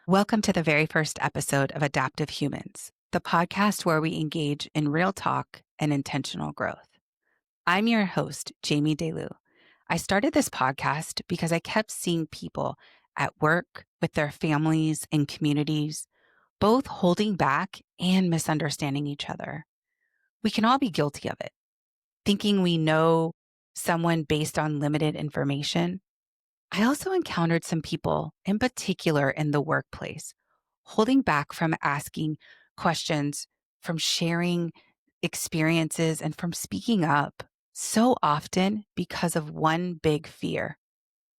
Welcome to the very first episode of Adaptive Humans, the podcast where we engage in real talk and intentional growth. I'm your host, Jami de Lou. I started this podcast because I kept seeing people at work with their families and communities, both holding back and misunderstanding each other. We can all be guilty of it, thinking we know someone based on limited information. I also encountered some people, in particular in the workplace, holding back from asking questions, from sharing experiences, and from speaking up so often because of one big fear.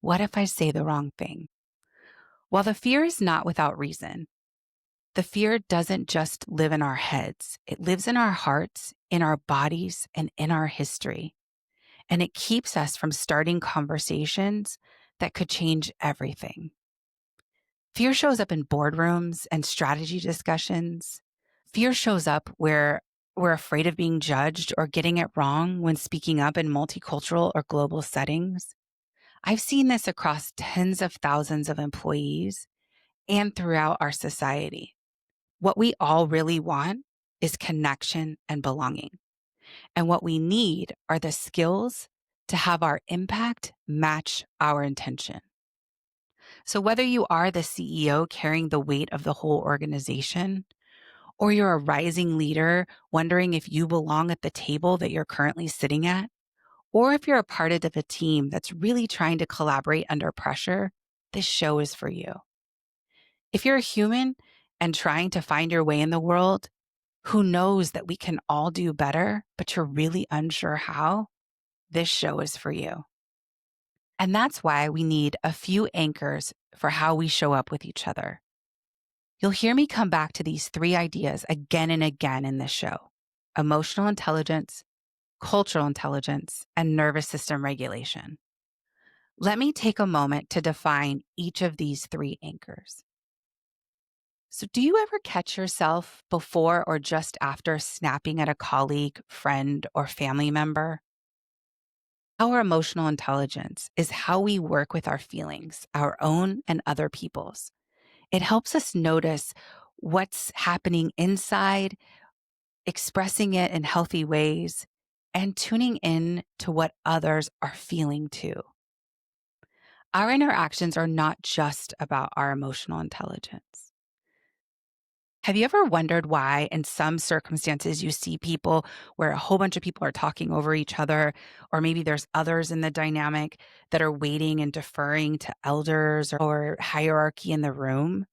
What if I say the wrong thing? While the fear is not without reason, the fear doesn't just live in our heads. It lives in our hearts, in our bodies, and in our history. And it keeps us from starting conversations that could change everything. Fear shows up in boardrooms and strategy discussions. Fear shows up where we're afraid of being judged or getting it wrong when speaking up in multicultural or global settings. I've seen this across tens of thousands of employees and throughout our society. What we all really want is connection and belonging. And what we need are the skills to have our impact match our intention. So whether you are the CEO carrying the weight of the whole organization, or you're a rising leader wondering if you belong at the table that you're currently sitting at, or if you're a part of a team that's really trying to collaborate under pressure, this show is for you. If you're a human and trying to find your way in the world, who knows that we can all do better, but you're really unsure how, this show is for you. And that's why we need a few anchors for how we show up with each other. You'll hear me come back to these three ideas again and again in this show: emotional intelligence, cultural intelligence, and nervous system regulation. Let me take a moment to define each of these three anchors. So, do you ever catch yourself before or just after snapping at a colleague, friend, or family member? Our emotional intelligence is how we work with our feelings, our own and other people's. It helps us notice what's happening inside, expressing it in healthy ways, and tuning in to what others are feeling too. Our interactions are not just about our emotional intelligence. Have you ever wondered why, in some circumstances, you see people where a whole bunch of people are talking over each other, or maybe there's others in the dynamic that are waiting and deferring to elders or hierarchy in the room?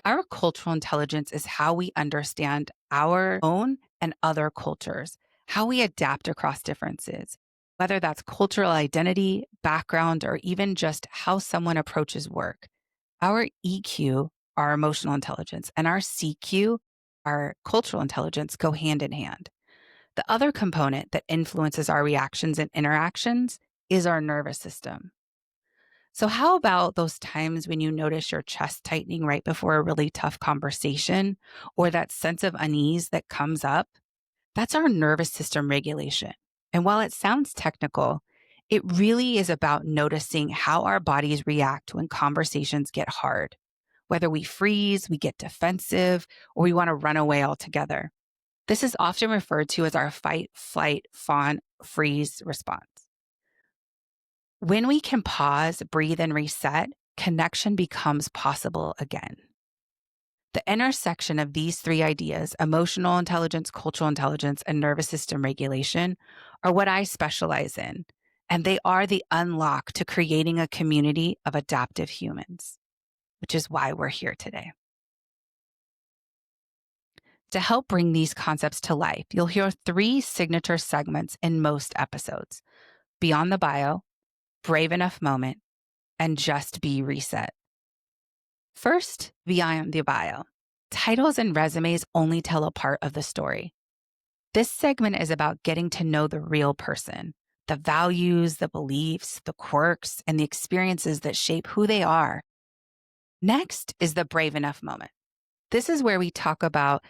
Our cultural intelligence is how we understand our own and other cultures, how we adapt across differences, whether that's cultural identity, background, or even just how someone approaches work. Our EQ, our emotional intelligence, and our CQ, our cultural intelligence, go hand in hand. The other component that influences our reactions and interactions is our nervous system. So, how about those times when you notice your chest tightening right before a really tough conversation, or that sense of unease that comes up? That's our nervous system regulation. And while it sounds technical, it really is about noticing how our bodies react when conversations get hard, whether we freeze, we get defensive, or we want to run away altogether. This is often referred to as our fight, flight, fawn, freeze response. When we can pause, breathe, and reset, connection becomes possible again. The intersection of these three ideas, emotional intelligence, cultural intelligence, and nervous system regulation, are what I specialize in, and they are the unlock to creating a community of adaptive humans, which is why we're here today. To help bring these concepts to life, you'll hear three signature segments in most episodes: Beyond the Bio, Brave Enough Moment, and Just Be Reset. First, beyond the bio. Titles and resumes only tell a part of the story. This segment is about getting to know the real person, the values, the beliefs, the quirks, and the experiences that shape who they are. Next is the brave enough moment. This is where we talk about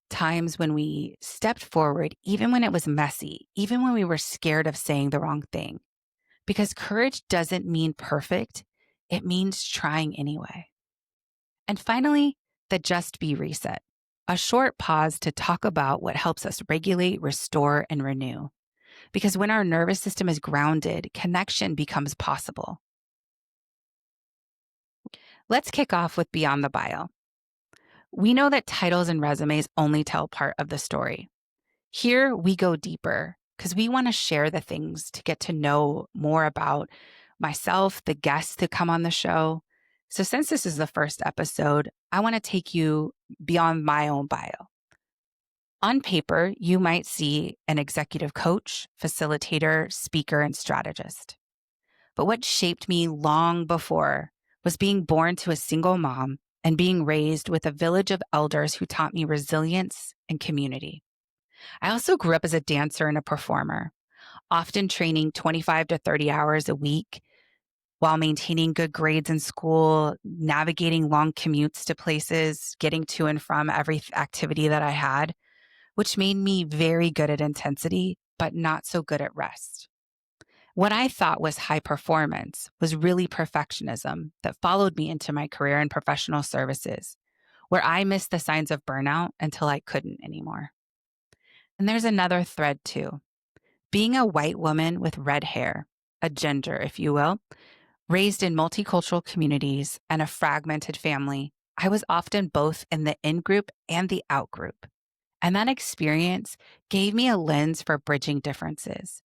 times when we stepped forward, even when it was messy, even when we were scared of saying the wrong thing. Because courage doesn't mean perfect, it means trying anyway. And finally, the Just Be reset, a short pause to talk about what helps us regulate, restore, and renew. Because when our nervous system is grounded, connection becomes possible. Let's kick off with Beyond the Bio. We know that titles and resumes only tell part of the story. Here we go deeper because we want to share the things to get to know more about myself, the guests who come on the show. So, since this is the first episode, I want to take you beyond my own bio. On paper, you might see an executive coach, facilitator, speaker, and strategist. But what shaped me long before was being born to a single mom and being raised with a village of elders who taught me resilience and community. I also grew up as a dancer and a performer, often training 25 to 30 hours a week while maintaining good grades in school, navigating long commutes to places, getting to and from every activity that I had, which made me very good at intensity, but not so good at rest. What I thought was high performance was really perfectionism that followed me into my career in professional services, where I missed the signs of burnout until I couldn't anymore. And there's another thread too. Being a white woman with red hair, a ginger, if you will, raised in multicultural communities and a fragmented family, I was often both in the in group and the out group. And that experience gave me a lens for bridging differences,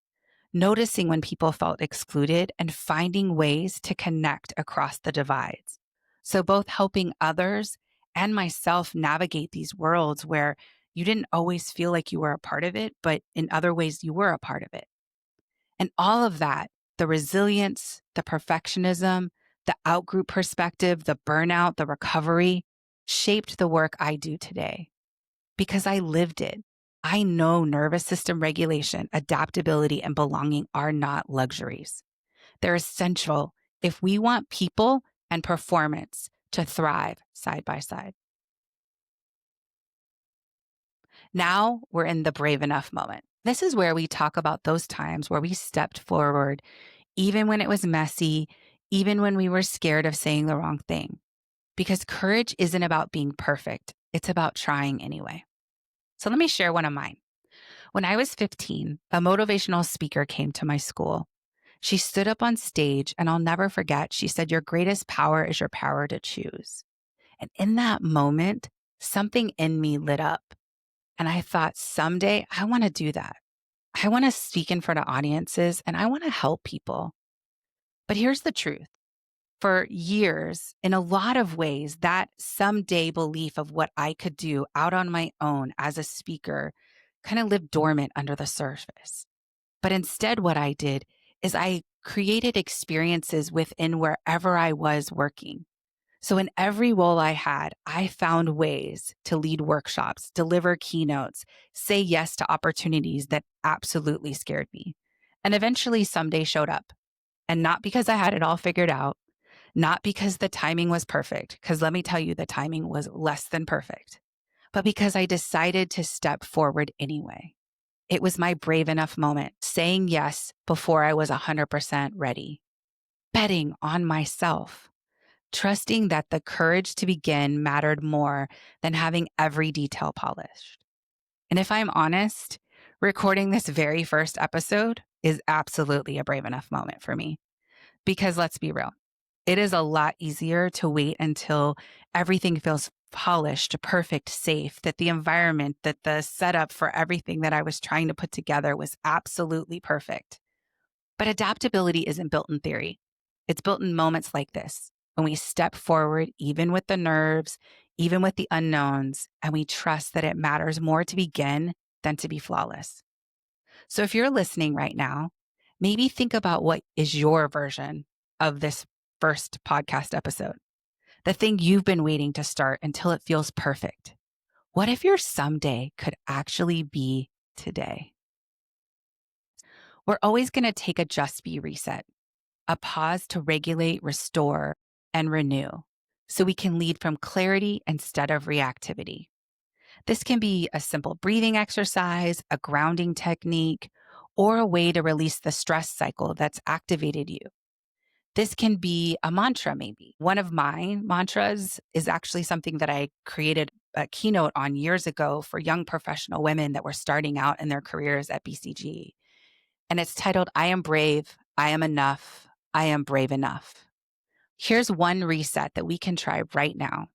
noticing when people felt excluded and finding ways to connect across the divides. So both helping others and myself navigate these worlds where you didn't always feel like you were a part of it, but in other ways you were a part of it. And all of that, the resilience, the perfectionism, the outgroup perspective, the burnout, the recovery, shaped the work I do today because I lived it. I know nervous system regulation, adaptability, and belonging are not luxuries. They're essential if we want people and performance to thrive side by side. Now we're in the brave enough moment. This is where we talk about those times where we stepped forward, even when it was messy, even when we were scared of saying the wrong thing. Because courage isn't about being perfect, it's about trying anyway. So let me share one of mine. When I was 15, a motivational speaker came to my school. She stood up on stage, and I'll never forget, she said, "Your greatest power is your power to choose." And in that moment, something in me lit up. And I thought, someday I want to do that. I want to speak in front of audiences and I want to help people. But here's the truth. For years, in a lot of ways, that someday belief of what I could do out on my own as a speaker kind of lived dormant under the surface. But instead, what I did is I created experiences within wherever I was working. So in every role I had, I found ways to lead workshops, deliver keynotes, say yes to opportunities that absolutely scared me. And eventually someday showed up. And not because I had it all figured out, not because the timing was perfect, because let me tell you, the timing was less than perfect, but because I decided to step forward anyway. It was my brave enough moment, saying yes before I was 100% ready, betting on myself, trusting that the courage to begin mattered more than having every detail polished. And if I'm honest, recording this very first episode is absolutely a brave enough moment for me. Because let's be real, it is a lot easier to wait until everything feels polished, perfect, safe, that the environment, that the setup for everything that I was trying to put together was absolutely perfect. But adaptability isn't built in theory. It's built in moments like this, when we step forward, even with the nerves, even with the unknowns, and we trust that it matters more to begin than to be flawless. So if you're listening right now, maybe think about what is your version of this first podcast episode, the thing you've been waiting to start until it feels perfect. What if your someday could actually be today? We're always going to take a just be reset, a pause to regulate, restore, and renew so we can lead from clarity instead of reactivity. This can be a simple breathing exercise, a grounding technique, or a way to release the stress cycle that's activated you. This can be a mantra, maybe. One of my mantras is actually something that I created a keynote on years ago for young professional women that were starting out in their careers at BCG. And it's titled, I am brave, I am enough, I am brave enough. Here's one reset that we can try right now.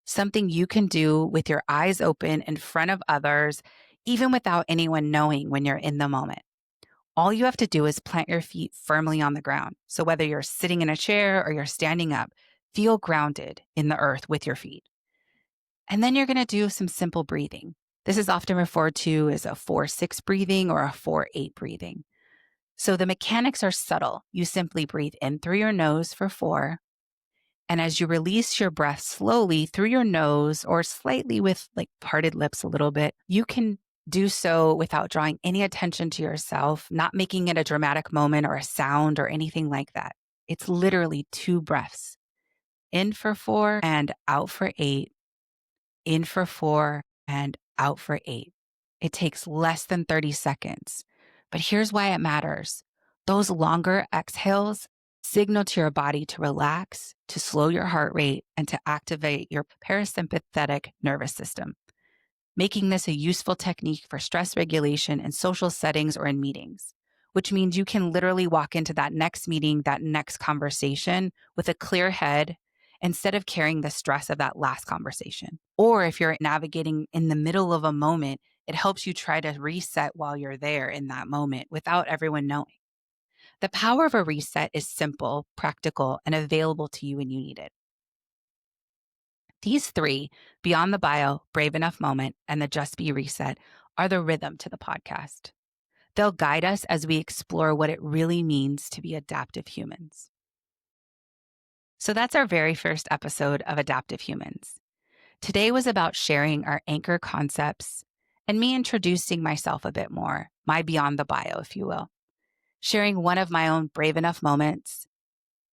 Something you can do with your eyes open in front of others, even without anyone knowing when you're in the moment. All you have to do is plant your feet firmly on the ground. So whether you're sitting in a chair or you're standing up, feel grounded in the earth with your feet. And then you're going to do some simple breathing. This is often referred to as a 4-6 breathing or a 4-8 breathing. So the mechanics are subtle. You simply breathe in through your nose for 4. And as you release your breath slowly through your nose or slightly with like parted lips a little bit, you can do so without drawing any attention to yourself, not making it a dramatic moment or a sound or anything like that. It's literally 2 breaths. In for 4 and out for 8. In for 4 and out for 8. It takes less than 30 seconds. But here's why it matters. Those longer exhales signal to your body to relax, to slow your heart rate, and to activate your parasympathetic nervous system, making this a useful technique for stress regulation in social settings or in meetings, which means you can literally walk into that next meeting, that next conversation with a clear head instead of carrying the stress of that last conversation. Or if you're navigating in the middle of a moment, it helps you try to reset while you're there in that moment without everyone knowing. The power of a reset is simple, practical, and available to you when you need it. These 3, Beyond the Bio, Brave Enough Moment, and the Just Be Reset, are the rhythm to the podcast. They'll guide us as we explore what it really means to be adaptive humans. So that's our very first episode of Adaptive Humans. Today was about sharing our anchor concepts and me introducing myself a bit more, my Beyond the Bio, if you will, sharing one of my own brave enough moments,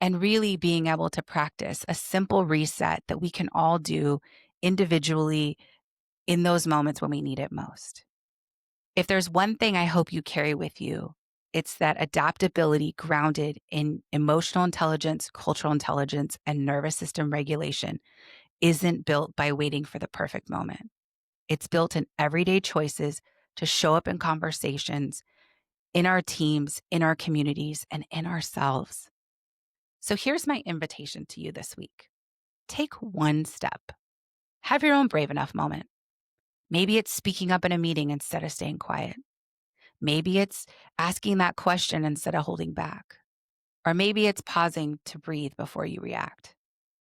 and really being able to practice a simple reset that we can all do individually in those moments when we need it most. If there's one thing I hope you carry with you, it's that adaptability grounded in emotional intelligence, cultural intelligence, and nervous system regulation isn't built by waiting for the perfect moment. It's built in everyday choices to show up in conversations, in our teams, in our communities, and in ourselves. So here's my invitation to you this week. Take one step. Have your own brave enough moment. Maybe it's speaking up in a meeting instead of staying quiet. Maybe it's asking that question instead of holding back. Or maybe it's pausing to breathe before you react.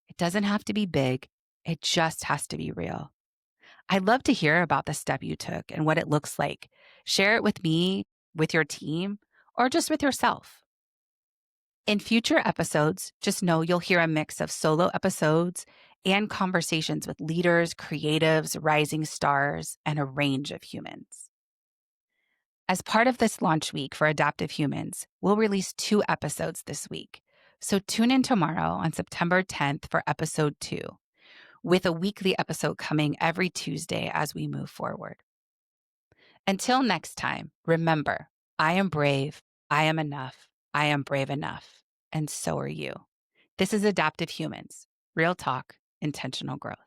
It doesn't have to be big. It just has to be real. I'd love to hear about the step you took and what it looks like. Share it with me, with your team, or just with yourself. In future episodes, just know you'll hear a mix of solo episodes and conversations with leaders, creatives, rising stars, and a range of humans. As part of this launch week for Adaptive Humans, we'll release 2 episodes this week. So tune in tomorrow on September 10th for episode 2, with a weekly episode coming every Tuesday as we move forward. Until next time, remember, I am brave, I am enough, I am brave enough, and so are you. This is Adaptive Humans, real talk, intentional growth.